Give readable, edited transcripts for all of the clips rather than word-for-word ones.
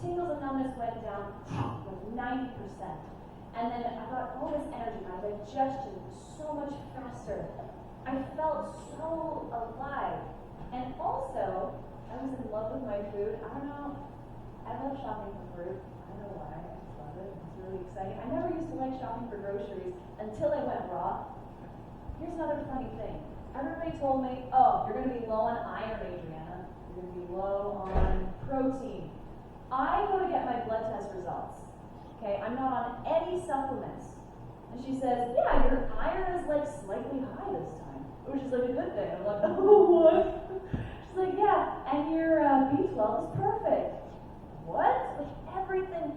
tingles and numbness went down like 90%. And then I got all this energy, my digestion was so much faster. I felt so alive. And also, I was in love with my food. I don't know, I love shopping for fruit. I don't know why, I just love it. It's really exciting. I never used to like shopping for groceries until I went raw. Here's another funny thing. Everybody told me, oh, you're going to be low on iron, Adrianna. You're going to be low on protein. I go to get my blood test results. Okay, I'm not on any supplements. And she says, yeah, your iron is like slightly high this time, which is like a good thing. I'm like, oh, what? She's like, yeah, and your B12 is perfect. What? Like everything's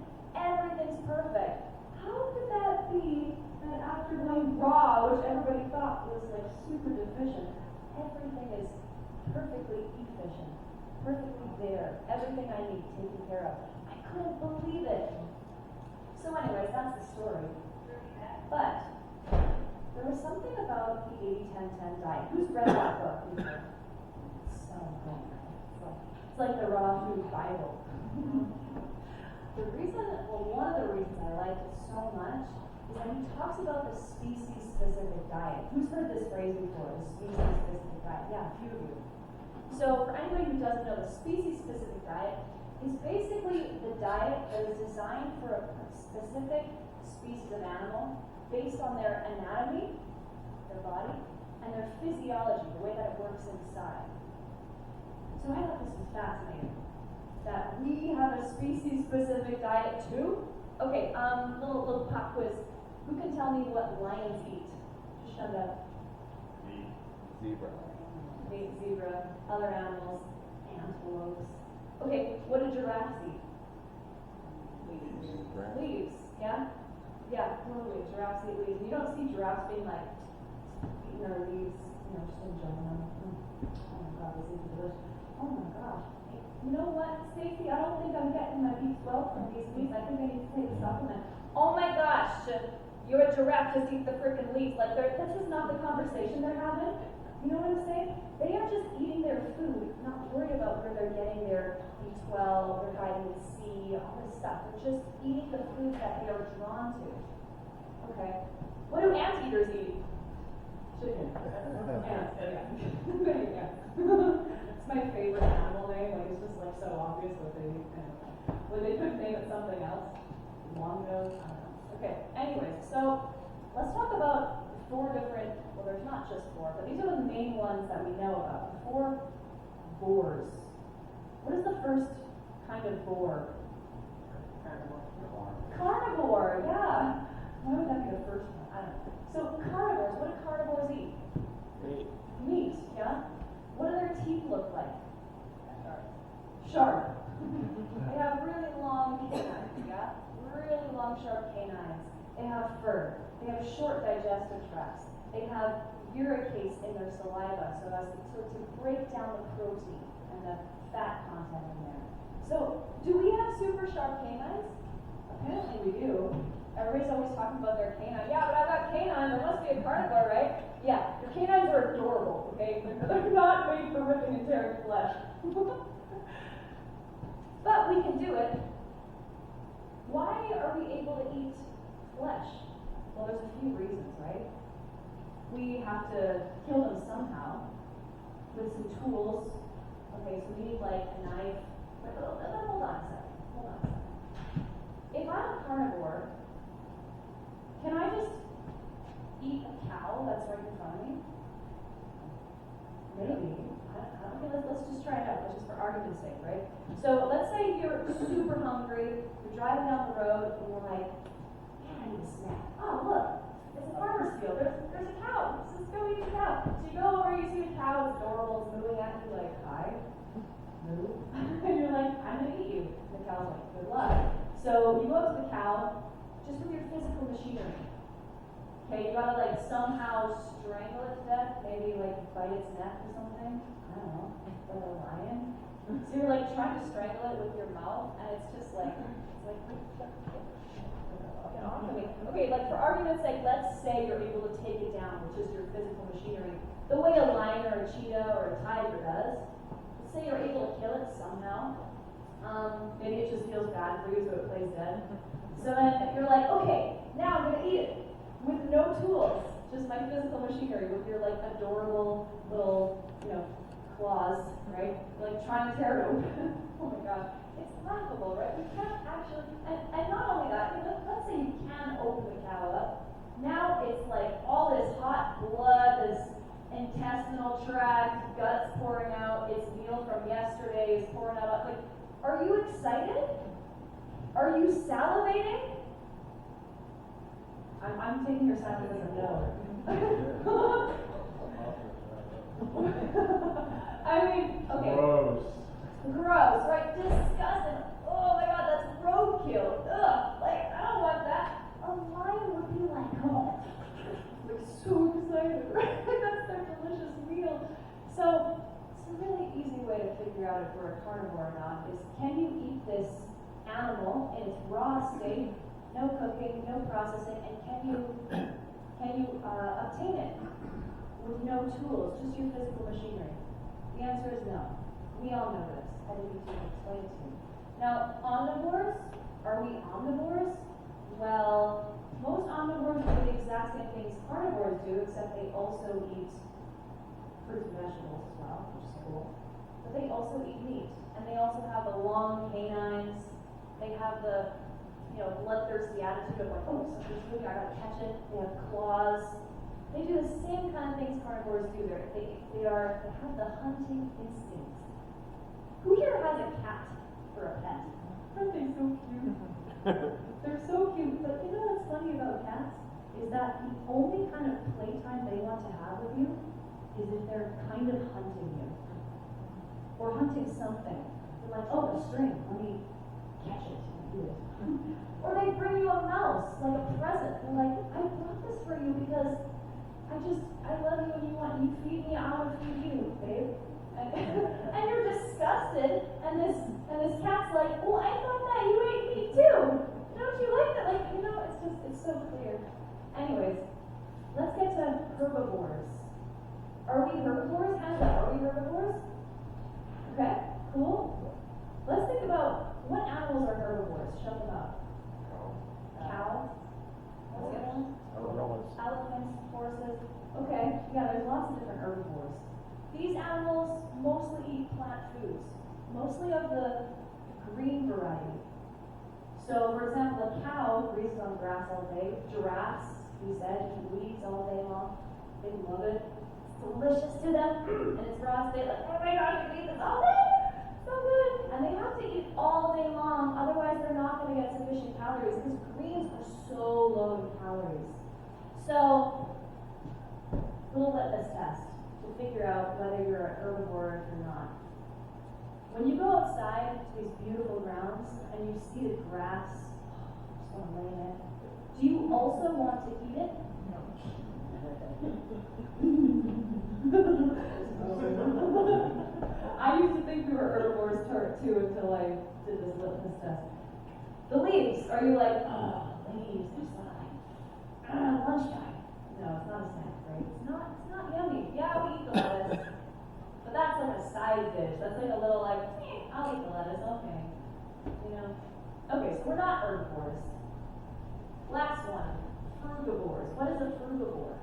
perfect. How could that be that after going raw, which everybody thought was like super deficient, everything is perfectly efficient, perfectly there, everything I need taken care of. I couldn't believe it. So anyways, that's the story. But there was something about the 80-10-10 diet. Who's read that book before? It's so good. It's like the raw food Bible. One of the reasons I liked it so much is that he talks about the species-specific diet. Who's heard this phrase before, the species-specific diet? Yeah, a few of you. So for anybody who doesn't know, the species-specific diet is basically the diet that is designed for a specific species of animal based on their anatomy, their body, and their physiology, the way that it works inside. So I thought this was fascinating. That we have a species-specific diet too? Okay, little pop quiz. Who can tell me what lions eat? Just shut up. Meat. Zebra. Meat, zebra, other animals, antelopes. Okay, what do giraffes eat? Leaves, yeah? Yeah, totally. Giraffes eat leaves. You don't see giraffes being like eating their leaves, just enjoying them. Oh my god, this is delicious. Oh my gosh. You know what, Stacey? I don't think I'm getting my B12 from these leaves. I think I need to take a supplement. Oh my gosh, you're a giraffe, just eat the freaking leaves. Like, this is not the conversation they're having. You know what I'm saying? They are just eating their food, not worried about where they're getting their B12, their vitamin C, all this stuff. They're just eating the food that they are drawn to. Okay. What do anteaters eat? Chicken. Ants. Yeah. It's my favorite animal name. Like, it's just like so obvious what they eat. When they could name it something else. Longos. I don't know. Okay. Anyways, so let's talk about four different. Well, there's not just four, but these are the main ones that we know about. The four boars. What is the first kind of boar? Carnivore. Yeah. Why would that be the first one? I don't know. So carnivores. What do carnivores eat? Meat. Yeah. What do their teeth look like? Sharp. They have really long canines, yeah? Really long, sharp canines. They have fur. They have short digestive tracts. They have uricase in their saliva so as to break down the protein and the fat content in there. So, do we have super sharp canines? Apparently we do. Everybody's always talking about their canine. Yeah, but I've got canines. There must be a carnivore, right? Yeah, your canines are adorable, okay? They're not made for ripping and tearing flesh. But we can do it. Why are we able to eat flesh? Well, there's a few reasons, right? We have to kill them somehow with some tools. Okay, so we need like a knife. Hold on a second. If I'm a carnivore, can I just eat a cow that's right in front of me? Maybe. Let's just try it out, just for argument's sake, right? So let's say you're super hungry, you're driving down the road, and you're like, man, I need a snack. Oh, look, it's a farmer's field. There's a cow. Let's go eat the cow. So you go over, you see the cow, it's adorable, it's moving at you like, hi, move. And you're like, I'm going to eat you. And the cow's like, good luck. So you go up to the cow, just with your physical machinery. Okay, you gotta like somehow strangle it to death, maybe like bite its neck or something. I don't know, like a lion. So you're like trying to strangle it with your mouth, and it's just like, get off of me. Okay, like for argument's sake, let's say you're able to take it down, which is your physical machinery, the way a lion or a cheetah or a tiger does. Let's say you're able to kill it somehow. Maybe it just feels bad for you, so it plays dead. So then you're like, okay, now I'm gonna eat it with no tools, just my physical machinery with your like adorable little, claws, right? Like trying to tear it open. Oh my gosh, it's laughable, right? You can't actually, and not only that, let's say you can open the cow up. Now it's like all this hot blood, this intestinal tract, guts pouring out, it's meal from yesterday is pouring out. Like, are you excited? Are you salivating? I'm taking your silence as a no. I mean, okay. Gross, right? Disgusting. Oh my god, that's roadkill. Ugh, like, I don't want that. A lion would be like, oh, like so excited, right? That's their delicious meal. So, it's a really easy way to figure out if we're a carnivore or not is, can you eat this animal in its raw state, no cooking, no processing, and can you obtain it with no tools, just your physical machinery? The answer is no. We all know this. I didn't need to explain it to you. Now, omnivores, are we omnivores? Well, most omnivores do the exact same things carnivores do, except they also eat fruits and vegetables as well, which is cool. But they also eat meat, and they also have the long canines. They have the, bloodthirsty attitude of like, oh, something's moving, I gotta catch it. They have claws. They do the same kind of things carnivores do. They have the hunting instinct. Who here has a cat for a pet? Aren't they so cute? They're so cute. But you know what's funny about cats? Is that the only kind of playtime they want to have with you is if they're kind of hunting you. Or hunting something. They're like, oh, a string, let me catch it and eat it. Or they bring you a mouse, like a present. They're like, I brought this for you because I love you and you feed me, I want to feed you, babe. And you're disgusted, and this cat's like, well, I thought that you ate me too. Don't you like that? Like, it's so clear. Anyways, let's get to herbivores. Are we herbivores? Are we herbivores? Okay, cool. Let's think about what animals are herbivores. Shut them up. Cow. What's the other one? Elephants, horses. Okay, yeah, there's lots of different herbivores. These animals mostly eat plant foods, mostly of the green variety. So, for example, a cow grazes on grass all day. Giraffes, we said, eat weeds all day long. They love it. It's delicious to them, and it's raw state. Like, oh my gosh, I eat this all day. So good. And they have to eat all day long, otherwise they're not going to get sufficient calories because greens are so low in calories. So, little litmus test to figure out whether you're a herbivore or not. When you go outside to these beautiful grounds and you see the grass, just want to lay in it, do you also want to eat it? No. I used to think we were herbivores too until I did this litmus test. The leaves, are you like, oh, leaves, they're fine. Lunchtime. No, it's not a snack, right? It's not yummy. Yeah, we eat the lettuce. But that's like a side dish. That's like a little like, I'll eat the lettuce, okay. Okay, so we're not herbivores. Last one, frugivores. What is a frugivore?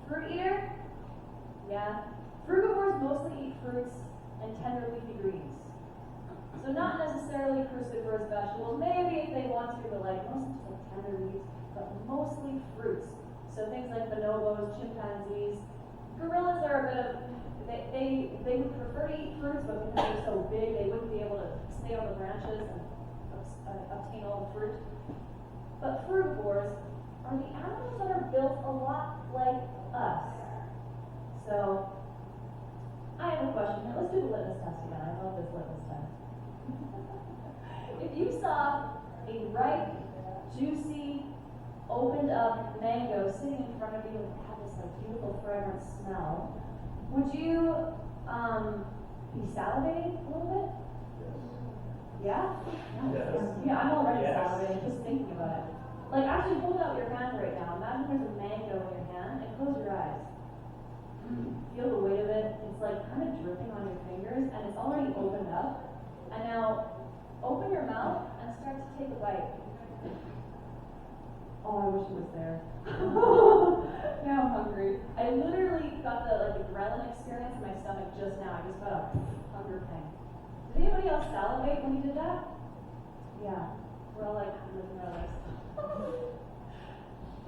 Fruit eater? Yeah. Frugivores mostly eat fruits and tender leafy greens. So not necessarily cruciferous vegetables. Maybe if they want to, but like mostly just like tender leaves, but mostly fruits. So things like bonobos, chimpanzees. Gorillas are a bit of, they would prefer to eat fruits, but because they're so big, they wouldn't be able to stay on the branches and obtain all the fruit. But frugivores are the animals that are built a lot like us. So, I have a question. Now, let's do the litmus test again. I love this litmus test. If you saw a ripe, juicy, opened up mango sitting in front of you and had this like beautiful fragrant smell, would you be salivating a little bit? Yeah? Yes. Yeah, I'm already salivating just thinking about it. Like, actually hold out your hand right now. Imagine there's a mango in your hand and close your eyes. Feel the weight of it. It's like kind of dripping on your fingers. and it's already opened up. And now, open your mouth and start to take a bite. Oh, I wish it was there. Now I'm hungry. I literally got the ghrelin experience in my stomach just now. I just got a hunger pang. Did anybody else salivate when you did that? Yeah. We're all like looking at us.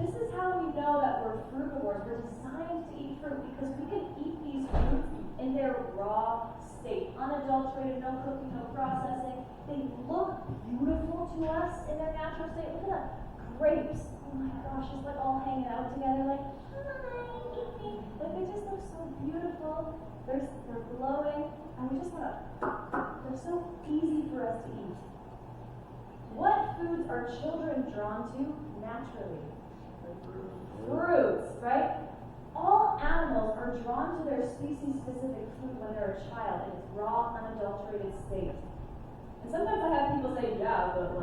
This is how we know that we're frugivores. We're designed to eat fruit because we can eat these fruits in their raw state, unadulterated, no cooking, no processing. They look beautiful to us in their natural state. Look at that. Grapes, oh my gosh, just like all hanging out together, like, hi, eat me. Like they just look so beautiful. They're glowing, and we just want to, they're so easy for us to eat. What foods are children drawn to naturally? Fruits, right? All animals are drawn to their species-specific food when they're a child in its raw, unadulterated state. And sometimes I have people say, yeah, but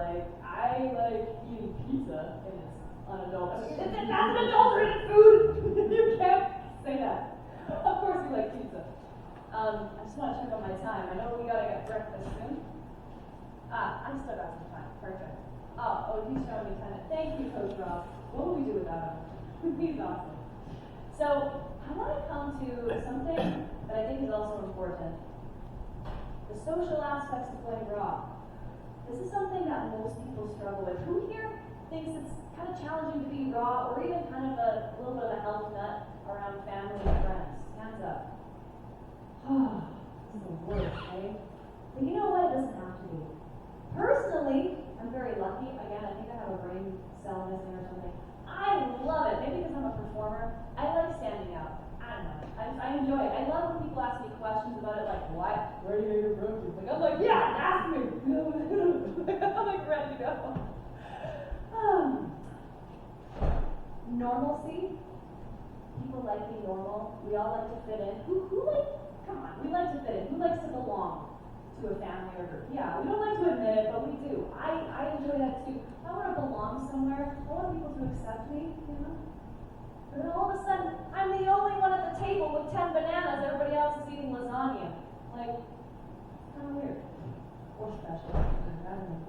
I like eating pizza and it's unadulterated. That's an adulterated food! You can't say that. Of course we like pizza. I just want to check on my time. I know we gotta get breakfast soon. I still got some time. Perfect. Oh, he's showing me 10. Thank you, Coach Rob. What would we do without him? He's awesome. So, I want to come to something that I think is also important. The social aspects of playing raw. This is something that most people struggle with. Who here thinks it's kind of challenging to be raw, or even kind of a little bit of a health nut around family and friends? Hands up. Oh, this is the worst, eh? But you know what? It doesn't have to be. Personally, I'm very lucky. Again, I think I have a brain cell missing or something. I love it. Maybe because I'm a performer. I like standing out. I don't know. I enjoy it. I love when people ask me questions about it, like, what? Where do you get your protein? I'm like, yeah, ask me. I'm like ready to go. Normalcy. People like being normal. We all like to fit in. Come on, we like to fit in. Who likes to belong to a family or group? Yeah, we don't like to admit it, but we do. I enjoy that too. I want to belong somewhere. I want people to accept me, you know? But then all of a sudden, I'm the only one at the table with 10 bananas. Everybody else is eating lasagna. Like, kind of weird. Or special. I don't know.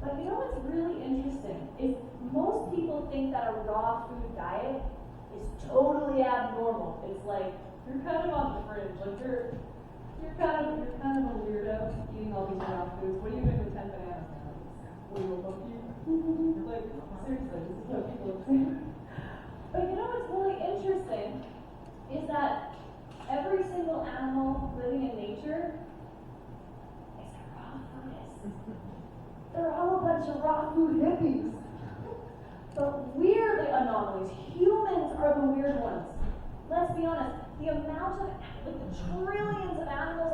But you know what's really interesting is most people think that a raw food diet is totally abnormal. It's like, you're kind of on the fringe. Like, you're kind of a weirdo eating all these raw foods. What are you doing with 10 bananas now? What are you, a monkey? Like, seriously, this is what people are saying. But you know what's really interesting is that every single animal living in nature is a raw foodist. They're all a bunch of raw food hippies. But we're the anomalies. Humans are the weird ones. Let's be honest. The amount of, the trillions of animals